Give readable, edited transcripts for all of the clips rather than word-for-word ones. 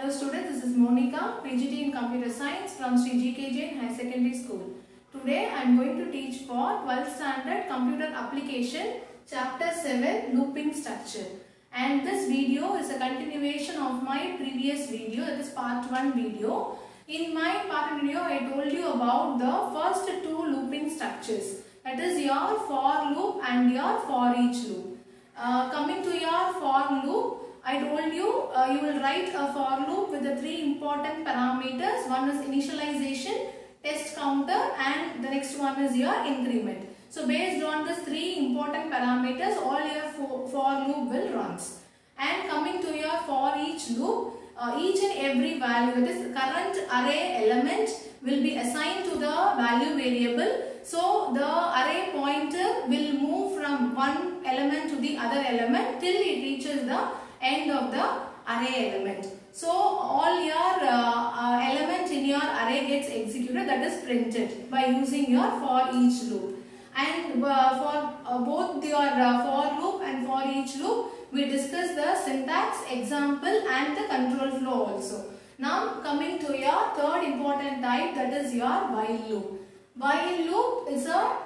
Hello students, this is Monica, PGT in Computer Science from Sri GK Jain High Secondary School. Today I am going to teach for 12th Standard Computer Application Chapter 7 Looping Structure. And this video is a continuation of my previous video, that is part 1 video. In my part 1 video, I told you about the first two looping structures, that is your for loop and your for each loop. Coming to your for loop, I told you you will write a for loop with the three important parameters. One is initialization, test counter, and the next one is your increment. So based on these three important parameters, all your for loop will runs. And coming to your for each loop, each and every value, that is current array element, will be assigned to the value variable. So the array pointer will move from one element to the other element till it reaches the end of the array element. So all your elements in your array gets executed, that is printed by using your for each loop. And for both your for loop and for each loop, we discussed the syntax, example, and the control flow also. Now coming to your third important type, that is your while loop. While loop is a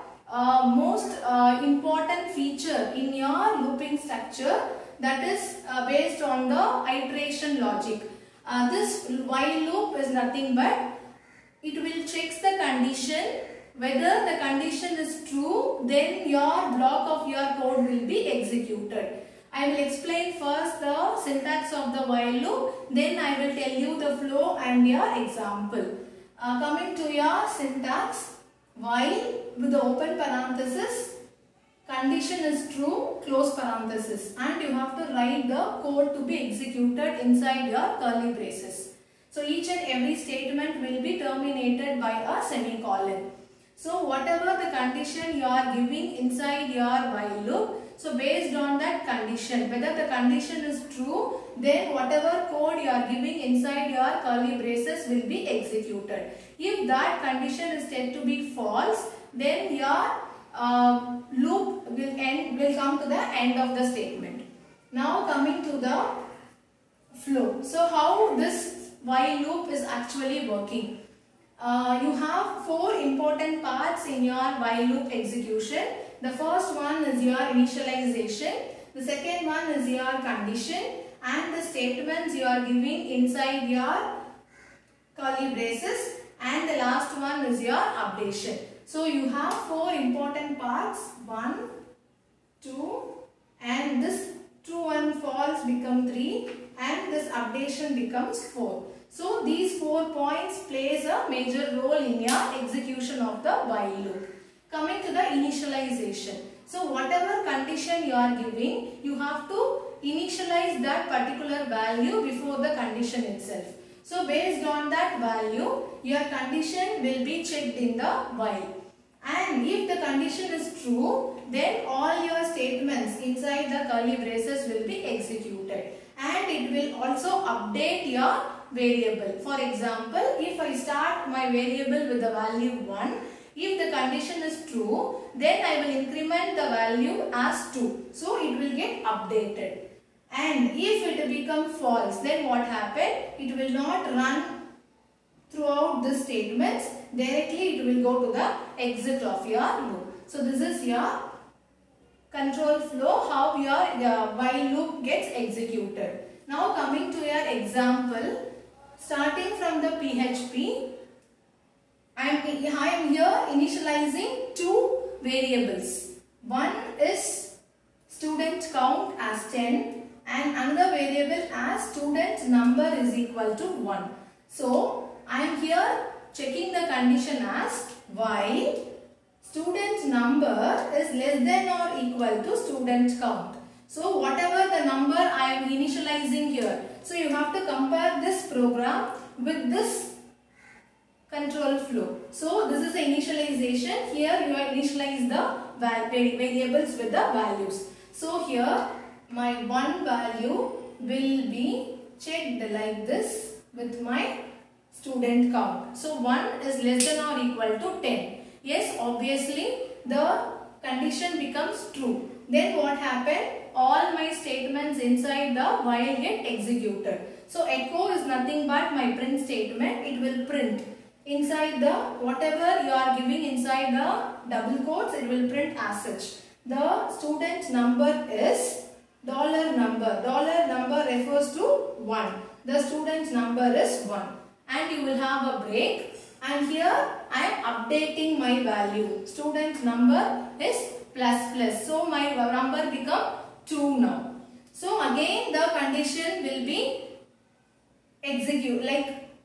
most important feature in your looping structure, that is based on the iteration logic. This while loop is nothing but it will check the condition. Whether the condition is true, then your block of your code will be executed. I will explain first the syntax of the while loop, then I will tell you the flow and your example. Coming to your syntax, while with the open parenthesis, condition is true, close parenthesis, and you have to write the code to be executed inside your curly braces. So each and every statement will be terminated by a semicolon. So whatever the condition you are giving inside your while loop, so based on that condition, whether the condition is true, then whatever code you are giving inside your curly braces will be executed. If that condition is said to be false, then your loop will come to the end of the statement. Now coming to the flow. So how this while loop is actually working? You have four important parts in your while loop execution. The first one is your initialization, the second one is your condition, and the statements you are giving inside your curly braces, and the last one is your updation. So you have four important parts, 1, 2, and this true and false become 3, and this updation becomes 4. So these 4 points plays a major role in your execution of the while loop. Coming to the initialization. So whatever condition you are giving, you have to initialize that particular value before the condition itself. So based on that value, your condition will be checked in the while. And if the condition is true, then all your statements inside the curly braces will be executed. And it will also update your variable. For example, if I start my variable with the value 1, if the condition is true, then I will increment the value as 2. So it will get updated. And if it becomes false, then what happened? It will not run throughout the statements. Directly it will go to the exit of your loop. So this is your control flow, how your while loop gets executed. Now coming to your example, starting from the PHP, I am here initializing two variables. One is student count as 10 and another variable as student number is equal to 1. So I am here checking the condition as while student number is less than or equal to student count. So whatever the number I am initializing here, so you have to compare this program with this control flow. So this is the initialization. Here you are initialize the variables with the values. So here my one value will be checked like this with my student count. So 1 is less than or equal to 10. Yes, obviously the condition becomes true. Then what happened? All my statements inside the while get executed. So echo is nothing nothing but my print statement. It will print inside the whatever you are giving inside the double quotes. It will print as such. The student number is dollar number. Dollar number refers to 1. The student number is 1. And you will have a break. And here I am updating my value. Student number is plus plus. So my number become 2 now. So again the condition will be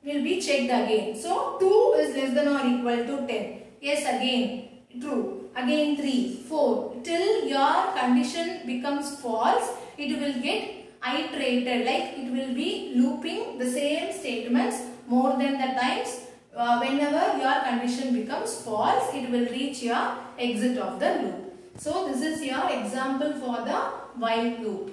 will be checked again. So 2 is less than or equal to 10. Yes, again true. Again 3, 4 till your condition becomes false. It will get iterated, like it will be looping the same statements more than the times. Whenever your condition becomes false, it will reach your exit of the loop. So this is your example for the while loop.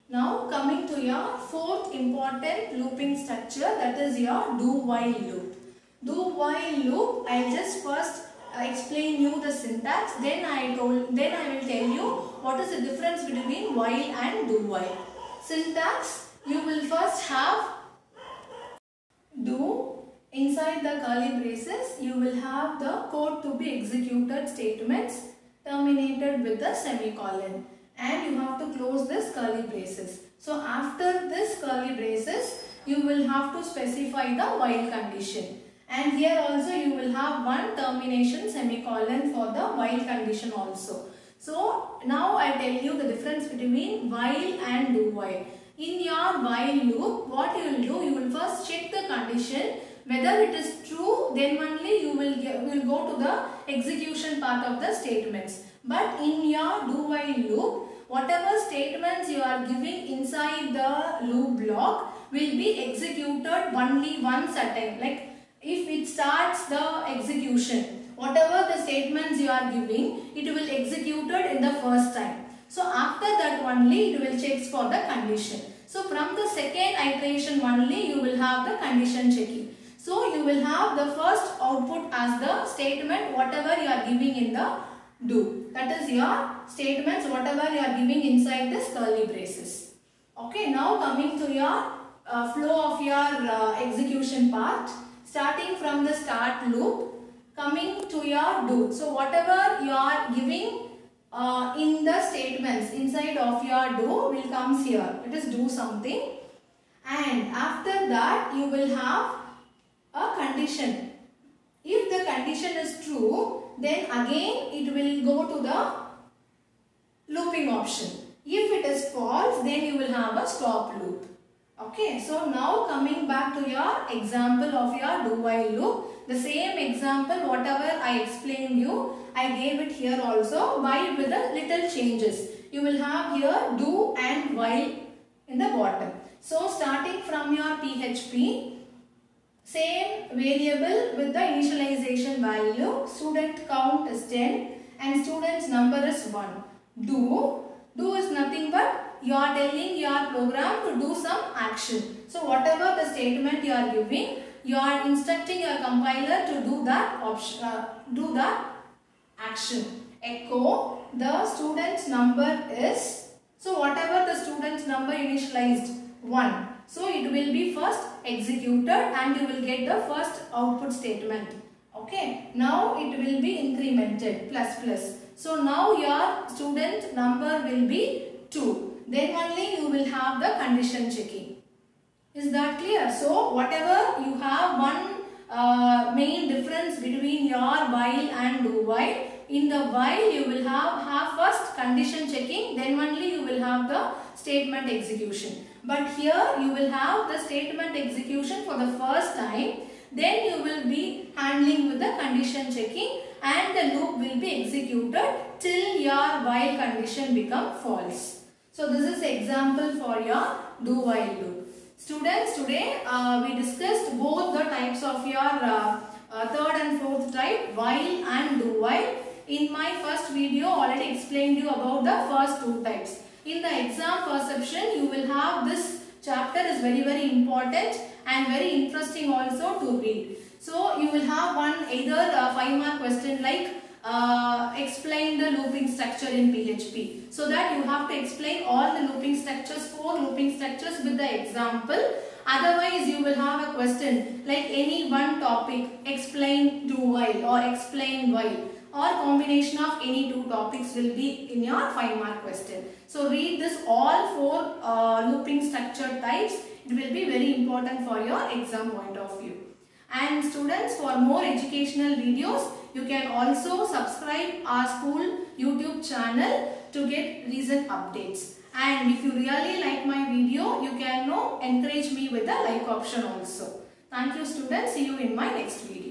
Now coming to your fourth important looping structure, that is your do while loop. Do while loop, I'll just first explain you the syntax, then I will tell you what is the difference between while and do while. Syntax, you will first have do. Inside the curly braces, you will have the code to be executed statements terminated with a semicolon, and you have to close this curly braces. So after this curly braces, you will have to specify the while condition, and here also you will have one termination semicolon for the while condition also. So now I tell you the difference between while and do while. In your while loop, what you will do, you will first check the condition. Whether it is true, then only you will go to the execution part of the statements. But in your do while loop, whatever statements you are giving inside the loop block will be executed only once a time. Like if it starts the execution, whatever the statements you are giving, it will executed in the first time. So after that only it will check for the condition. So from the second iteration only you will have the condition checking. So you will have the first output as the statement whatever you are giving in the do. That is your statements whatever you are giving inside this curly braces. Okay, now coming to your flow of your execution part. Starting from the start loop, coming to your do. So whatever you are giving in the statements inside of your do will comes here. It is do something. And after that you will have a condition. If the condition is true, then again it will go to the looping option. If it is false, then you will have a stop loop. Okay, so now coming back to your example of your do while loop. The same example whatever I explained you, I gave it here also, while with the little changes. You will have here do and while in the bottom. So starting from your PHP, same variable with the initialization value, student count is 10 and student's number is 1. Do is nothing but you are telling your program to do some action. So whatever the statement you are giving, you are instructing your compiler to do that option, do that action. Echo the student's number is, so whatever the student's number initialized 1. So it will be first executed and you will get the first output statement. Okay. Now it will be incremented plus plus. So now your student number will be 2. Then only you will have the condition checking. Is that clear? So whatever you have one main difference between your while and do while. In the while you will have first condition checking, then only you will have the statement execution. But here you will have the statement execution for the first time, then you will be handling with the condition checking and the loop will be executed till your while condition become false. So this is example for your do while loop. Students, today we discussed both the types of your third and fourth type, while and do while. In my first video already explained you about the first two types. In the exam perception you will have this chapter is very important and very interesting also to read. So you will have one either a 5-mark question like explain the looping structure in PHP. So that you have to explain all the looping structures, 4 looping structures with the example, Otherwise, you will have a question like any one topic, explain do while or explain while, or combination of any two topics will be in your 5-mark question. So read this all 4 looping structure types. It will be very important for your exam point of view. And students, for more educational videos, you can also subscribe our school YouTube channel to get recent updates. And if you really like my video, you can encourage me with the like option also. Thank you students. See you in my next video.